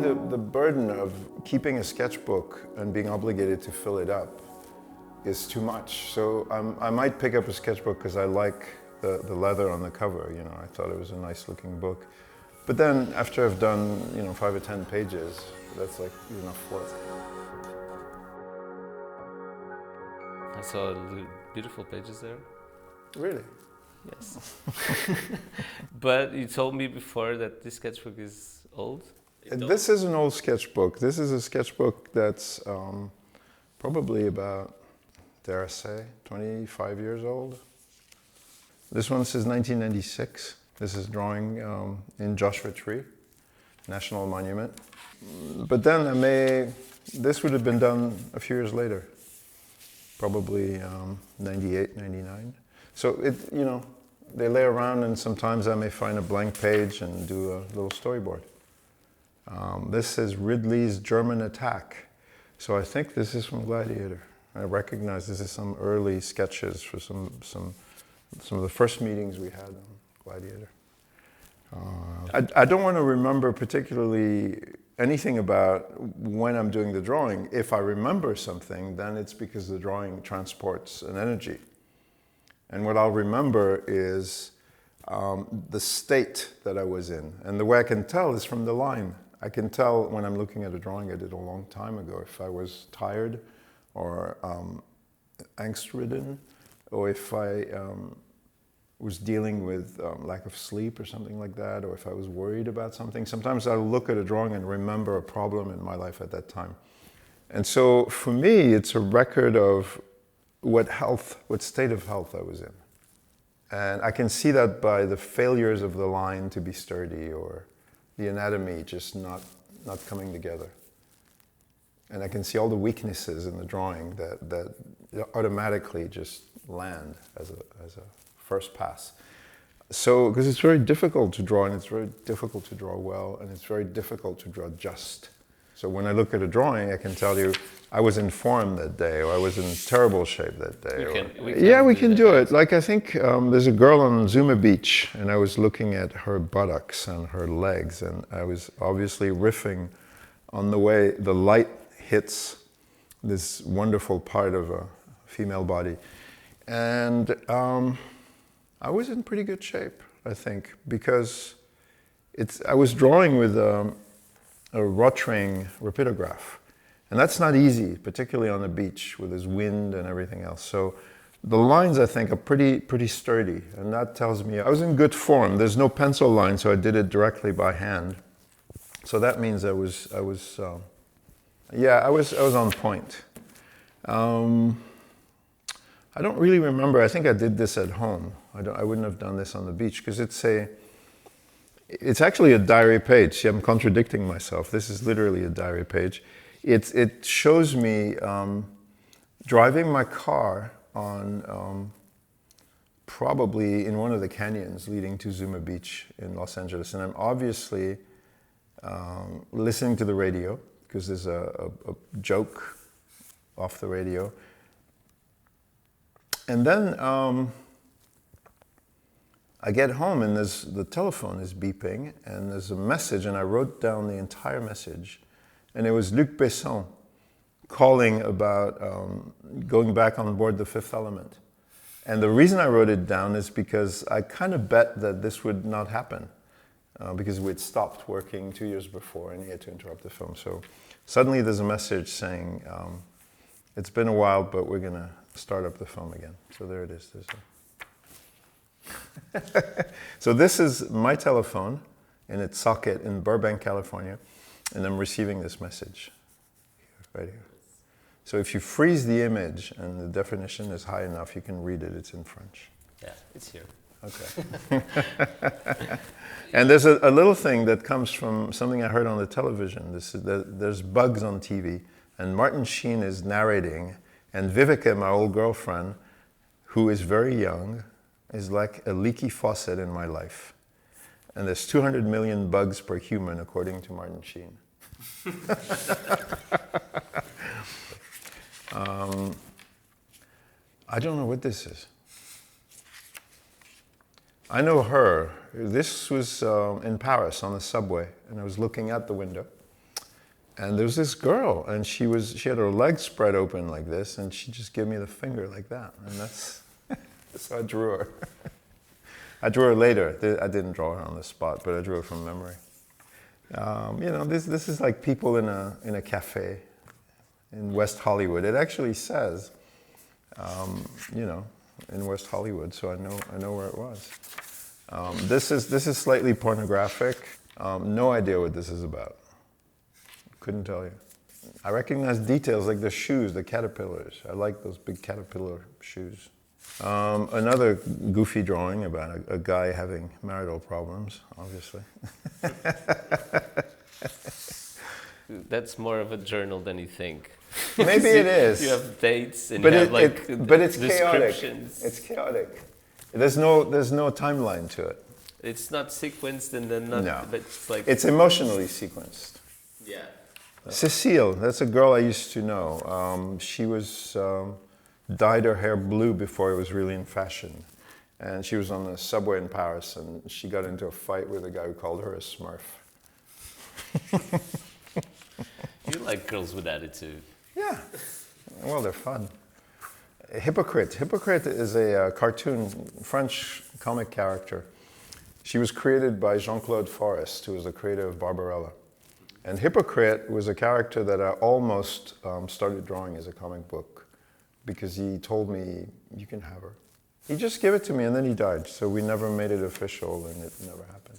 the burden of keeping a sketchbook and being obligated to fill it up is too much. So I might pick up a sketchbook because I like the leather on the cover, you know, I thought it was a nice looking book. But then after I've done, you know, 5 or 10 pages, that's like enough work. I saw beautiful pages there. Really? Yes. But you told me before that this sketchbook is old. This is an old sketchbook. This is a sketchbook that's probably about, dare I say, 25 years old. This one says 1996. This is drawing in Joshua Tree, National Monument. But then this would have been done a few years later, probably 98, 99. So you know, they lay around and sometimes I may find a blank page and do a little storyboard. This is Ridley's German Attack. So I think this is from Gladiator. I recognize this is some early sketches for some of the first meetings we had on Gladiator. I don't want to remember particularly anything about when I'm doing the drawing. If I remember something, then it's because the drawing transports an energy. And what I'll remember is the state that I was in. And the way I can tell is from the line. I can tell when I'm looking at a drawing I did a long time ago if I was tired or angst-ridden, or if I was dealing with lack of sleep or something like that, or if I was worried about something. Sometimes I'll look at a drawing and remember a problem in my life at that time. And so for me, it's a record of what state of health I was in. And I can see that by the failures of the line to be sturdy or the anatomy just not coming together. And I can see all the weaknesses in the drawing that automatically just land as a first pass. So, because it's very difficult to draw, and it's very difficult to draw well, and it's very difficult to draw just. So when I look at a drawing, I can tell you I was in form that day, or I was in terrible shape that day. We can do it. Like I think there's a girl on Zuma Beach, and I was looking at her buttocks and her legs, and I was obviously riffing on the way the light hits this wonderful part of a female body. And I was in pretty good shape, I think, because I was drawing with a Rotring rapidograph. And that's not easy, particularly on the beach with this wind and everything else. So the lines, I think, are pretty sturdy. And that tells me I was in good form. There's no pencil line, so I did it directly by hand. So that means I was on point. I don't really remember. I think I did this at home. I wouldn't have done this on the beach because it's actually a diary page. See, I'm contradicting myself. This is literally a diary page. It shows me driving my car on probably in one of the canyons leading to Zuma Beach in Los Angeles. And I'm obviously listening to the radio because there's a joke off the radio. And then I get home and the telephone is beeping and there's a message, and I wrote down the entire message. And it was Luc Besson calling about going back on board the Fifth Element. And the reason I wrote it down is because I kind of bet that this would not happen because we'd stopped working 2 years before and he had to interrupt the film. So suddenly there's a message saying, it's been a while, but we're going to start up the film again. So there it is. So this is my telephone in its socket in Burbank, California, and I'm receiving this message right here. So if you freeze the image and the definition is high enough, you can read it. It's in French. Yeah, it's here. Okay. And there's a little thing that comes from something I heard on the television. There's bugs on TV, and Martin Sheen is narrating, and Viveka, my old girlfriend, who is very young, is like a leaky faucet in my life. And there's 200 million bugs per human, according to Martin Sheen. I don't know what this is. I know her. This was in Paris on the subway, and I was looking out the window. And there was this girl, and she had her legs spread open like this, and she just gave me the finger like that, and that's so I drew her. I drew her later. I didn't draw her on the spot, but I drew her from memory. This is like people in a cafe in West Hollywood. It actually says, in West Hollywood, so I know where it was. This is slightly pornographic. No idea what this is about. Couldn't tell you. I recognize details like the shoes, the caterpillars. I like those big caterpillar shoes. Another goofy drawing about a guy having marital problems, obviously. That's more of a journal than you think. Maybe it is. You have dates and but you have it's descriptions. Chaotic. It's chaotic. There's no timeline to it. It's not sequenced and then not. No. But it's like. It's emotionally sequenced. Yeah. Cecile, that's a girl I used to know. She was dyed her hair blue before it was really in fashion. And she was on the subway in Paris, and she got into a fight with a guy who called her a Smurf. You like girls with attitude. Yeah. Well, they're fun. Hypocrite. Hypocrite is a cartoon, French comic character. She was created by Jean-Claude Forest, who was the creator of Barbarella. And Hypocrite was a character that I almost started drawing as a comic book because he told me, you can have her. He just gave it to me and then he died. So we never made it official and it never happened.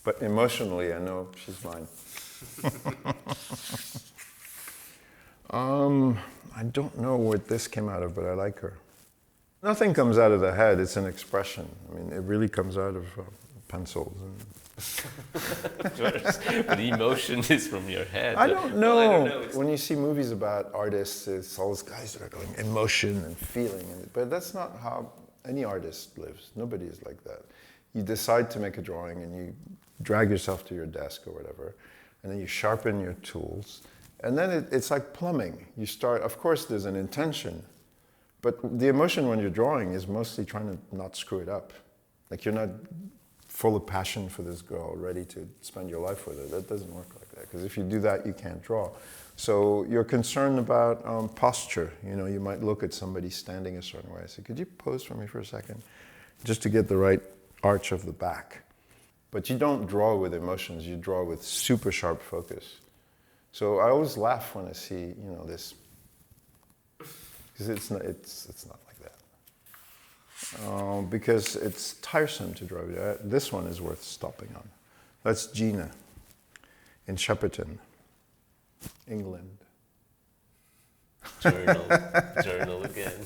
But emotionally, I know she's mine. I don't know what this came out of, but I like her. Nothing comes out of the head, it's an expression. I mean, it really comes out of pencils. Of course, but the emotion is from your head. I don't know. Well, I don't know. When you see movies about artists, it's all those guys that are going emotion and feeling. But that's not how any artist lives. Nobody is like that. You decide to make a drawing and you drag yourself to your desk or whatever, and then you sharpen your tools. And then it's like plumbing. You start, of course, there's an intention, but the emotion when you're drawing is mostly trying to not screw it up. Like you're not full of passion for this girl, ready to spend your life with her. That doesn't work like that, because if you do that, you can't draw. So you're concerned about posture. You know, you might look at somebody standing a certain way. I say, could you pose for me for a second? Just to get the right arch of the back. But you don't draw with emotions, you draw with super sharp focus. So I always laugh when I see, this, because it's not like that. Because it's tiresome to draw. This one is worth stopping on. That's Gina in Shepperton, England. Journal again.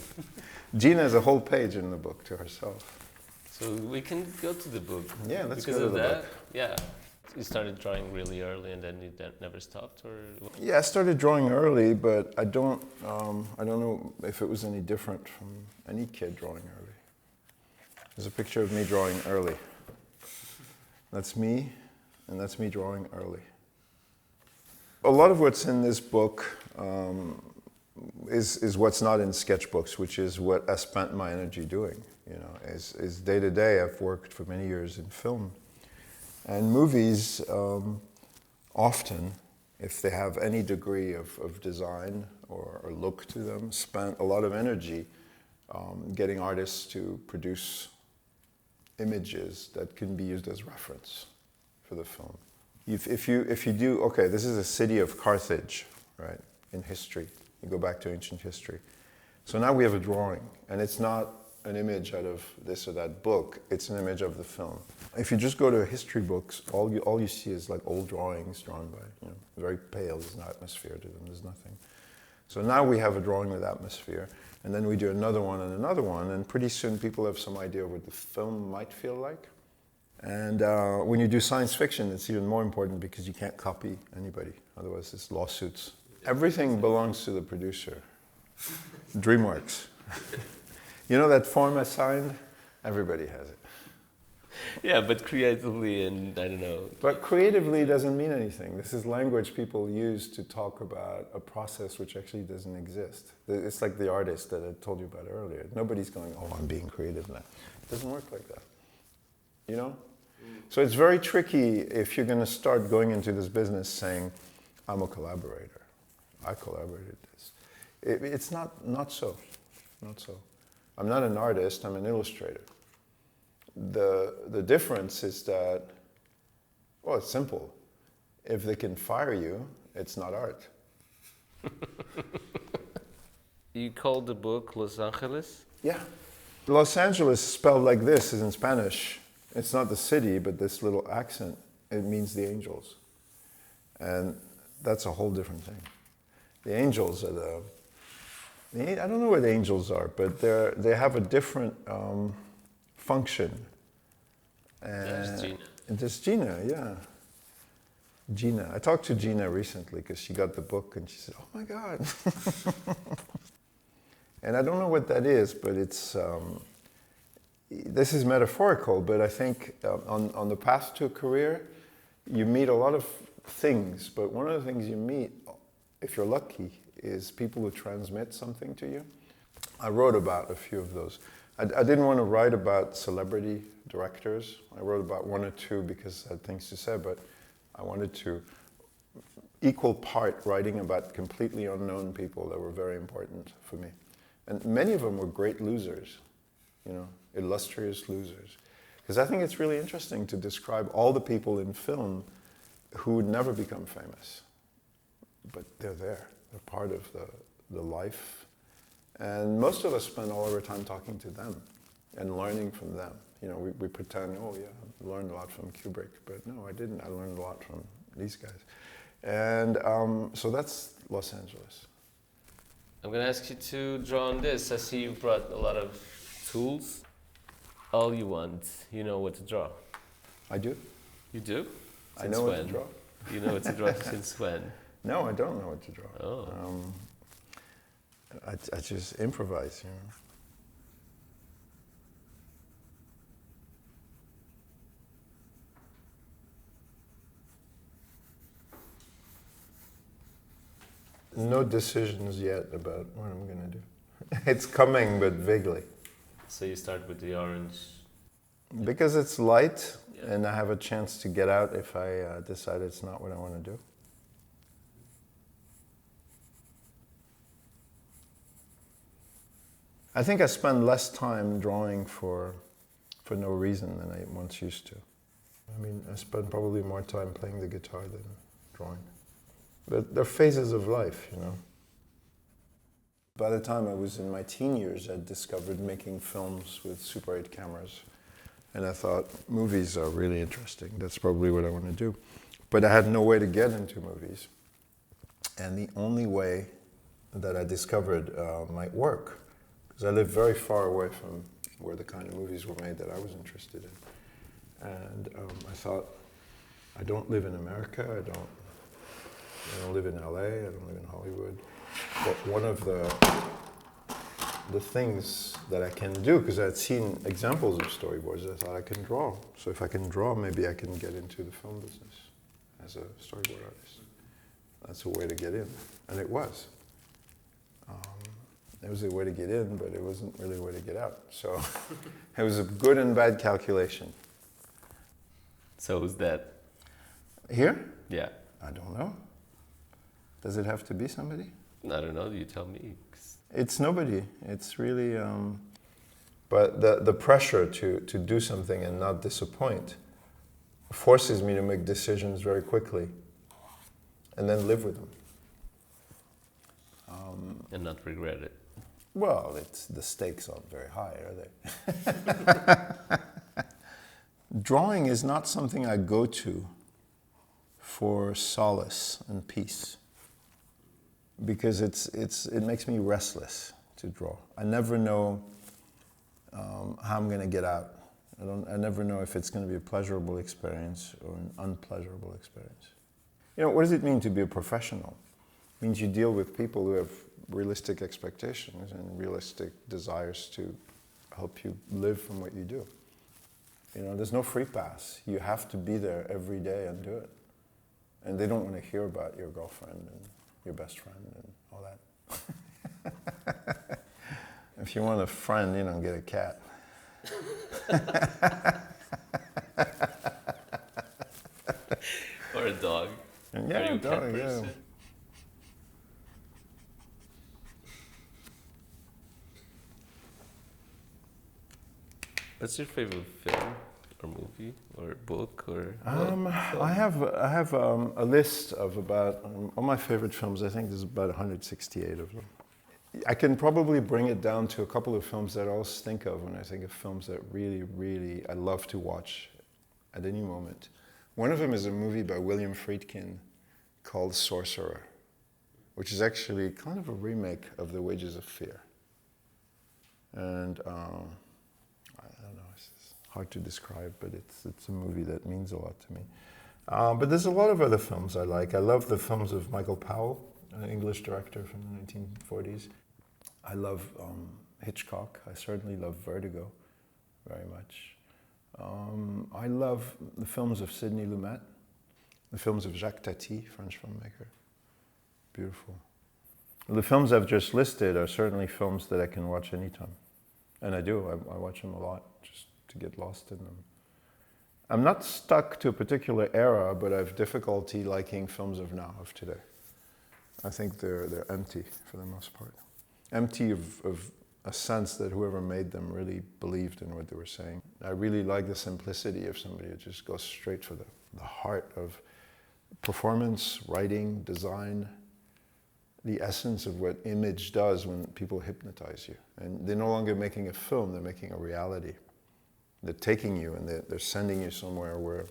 Gina has a whole page in the book to herself. So we can go to the book. Yeah, let's because go to of the that, book. Yeah. You started drawing really early and then you never stopped, or? Yeah, I started drawing early, but I don't know if it was any different from any kid drawing early. There's a picture of me drawing early. That's me, and that's me drawing early. A lot of what's in this book is what's not in sketchbooks, which is what I spent my energy doing. Is day to day. I've worked for many years in film. And movies, often, if they have any degree of design or look to them, spent a lot of energy getting artists to produce images that can be used as reference for the film. If you do, okay, this is a city of Carthage, right, in history. You go back to ancient history. So now we have a drawing, and it's not an image out of this or that book, it's an image of the film. If you just go to history books, all you see is like old drawings drawn by, very pale, there's no atmosphere to them, there's nothing. So now we have a drawing with atmosphere, and then we do another one, and pretty soon people have some idea of what the film might feel like. And when you do science fiction, it's even more important because you can't copy anybody, otherwise it's lawsuits. Everything belongs to the producer. DreamWorks. You know that form I signed? Everybody has it. Yeah, but creatively and I don't know. But creatively doesn't mean anything. This is language people use to talk about a process which actually doesn't exist. It's like the artist that I told you about earlier. Nobody's going, oh, I'm being creative now. It doesn't work like that. You know? So it's very tricky if you're going to start going into this business saying, I'm a collaborator. I collaborated this. It's not so. I'm not an artist, I'm an illustrator. The difference is that, well, it's simple. If they can fire you, it's not art. You called the book Los Angeles? Yeah. Los Angeles, spelled like this, is in Spanish. It's not the city, but this little accent, it means the angels. And that's a whole different thing. The angels are I don't know what angels are, but they have a different function. There's Gina. There's Gina, yeah. Gina. I talked to Gina recently because she got the book and she said, oh my God. And I don't know what that is, but it's, this is metaphorical, but I think on the path to a career, you meet a lot of things, but one of the things you meet, if you're lucky, is people who transmit something to you. I wrote about a few of those. I didn't want to write about celebrity directors. I wrote about one or two because I had things to say, but I wanted to equal part writing about completely unknown people that were very important for me. And many of them were great losers, you know, illustrious losers. Because I think it's really interesting to describe all the people in film who would never become famous. But they're there. They're part of the life. And most of us spend all of our time talking to them and learning from them. You know, we pretend, oh yeah, I learned a lot from Kubrick. But no, I didn't. I learned a lot from these guys. And so that's Los Angeles. I'm going to ask you to draw on this. I see you brought a lot of tools. All you want, you know what to draw. I do. You do? I know what to draw. You know what to draw since when? No, I don't know what to draw. Oh. I just improvise, you know. No decisions yet about what I'm going to do. It's coming, but vaguely. So you start with the orange. Because it's light, Yeah. and I have a chance to get out if I decide it's not what I want to do. I think I spend less time drawing for no reason than I once used to. I mean, I spend probably more time playing the guitar than drawing. But they're phases of life, you know. By the time I was in my teen years, I discovered making films with Super 8 cameras. And I thought, movies are really interesting. That's probably what I want to do. But I had no way to get into movies. And the only way that I discovered might work, because I lived very far away from where the kind of movies were made that I was interested in. And I thought, I don't live in America, I don't live in LA, I don't live in Hollywood. But one of the things that I can do, because I had seen examples of storyboards, I thought I can draw. So if I can draw, maybe I can get into the film business as a storyboard artist. That's a way to get in, and it was. It was a way to get in, but it wasn't really a way to get out. So it was a good and bad calculation. So who's that? Here? Yeah. I don't know. Does it have to be somebody? I don't know, you tell me. It's nobody. It's really, but the pressure to do something and not disappoint forces me to make decisions very quickly and then live with them. And not regret it. Well, the stakes aren't very high, are they? Drawing is not something I go to for solace and peace, because it makes me restless to draw. I never know how I'm going to get out. I never know if it's going to be a pleasurable experience or an unpleasurable experience. You know, what does it mean to be a professional? It means you deal with people who have realistic expectations and realistic desires to help you live from what you do. You know, there's no free pass. You have to be there every day and do it. And they don't want to hear about your girlfriend and your best friend and all that. If you want a friend, you know, get a cat. Or a dog? And Are yeah, you a cat dog, yeah. person? What's your favorite film or movie or book or? I have a list of about all my favorite films. I think there's about 168 of them. I can probably bring it down to a couple of films that I always think of when I think of films that really, really I love to watch at any moment. One of them is a movie by William Friedkin called Sorcerer, which is actually kind of a remake of The Wages of Fear. And I don't know, it's hard to describe, but it's a movie that means a lot to me. But there's a lot of other films I like. I love the films of Michael Powell, an English director from the 1940s. I love Hitchcock. I certainly love Vertigo very much. I love the films of Sidney Lumet, the films of Jacques Tati, French filmmaker. Beautiful. The films I've just listed are certainly films that I can watch anytime. And I do. I watch them a lot just to get lost in them. I'm not stuck to a particular era, but I have difficulty liking films of now, of today. I think they're empty for the most part. Empty of a sense that whoever made them really believed in what they were saying. I really like the simplicity of somebody who just goes straight for the heart of performance, writing, design, the essence of what image does when people hypnotize you. And they're no longer making a film, they're making a reality. They're taking you and they're sending you somewhere where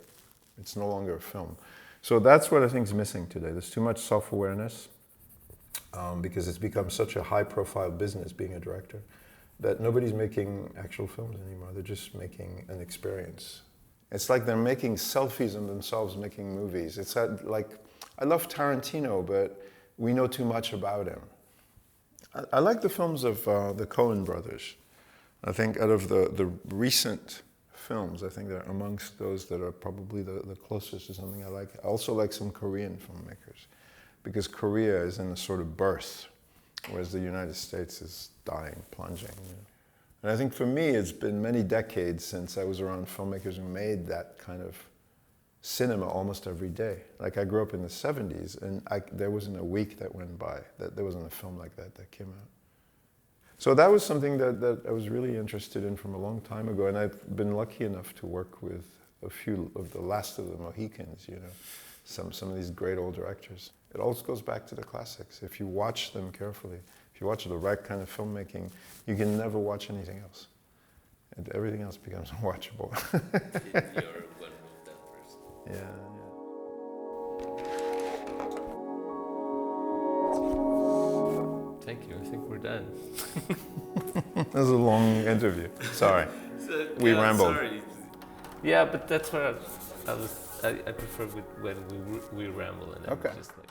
it's no longer a film. So that's what I think is missing today. There's too much self-awareness because it's become such a high-profile business being a director that nobody's making actual films anymore. They're just making an experience. It's like they're making selfies of themselves making movies. It's like, I love Tarantino, but we know too much about him. I like the films of the Coen brothers. I think out of the recent films, I think they're amongst those that are probably the closest to something I like. I also like some Korean filmmakers, because Korea is in a sort of birth, whereas the United States is dying, plunging. You know? And I think for me, it's been many decades since I was around filmmakers who made that kind of cinema almost every day. Like I grew up in the 70s, and there wasn't a week that went by that there wasn't a film like that came out. So that was something that I was really interested in from a long time ago, and I've been lucky enough to work with a few of the last of the Mohicans, you know, some of these great old directors. It always goes back to the classics. If you watch them carefully, if you watch the right kind of filmmaking, you can never watch anything else. And everything else becomes unwatchable. You're one of that person. Yeah. Thank you. I think we're done. That was a long interview. Sorry. We rambled. Sorry. Yeah, but that's where I prefer when we ramble and Okay. just like.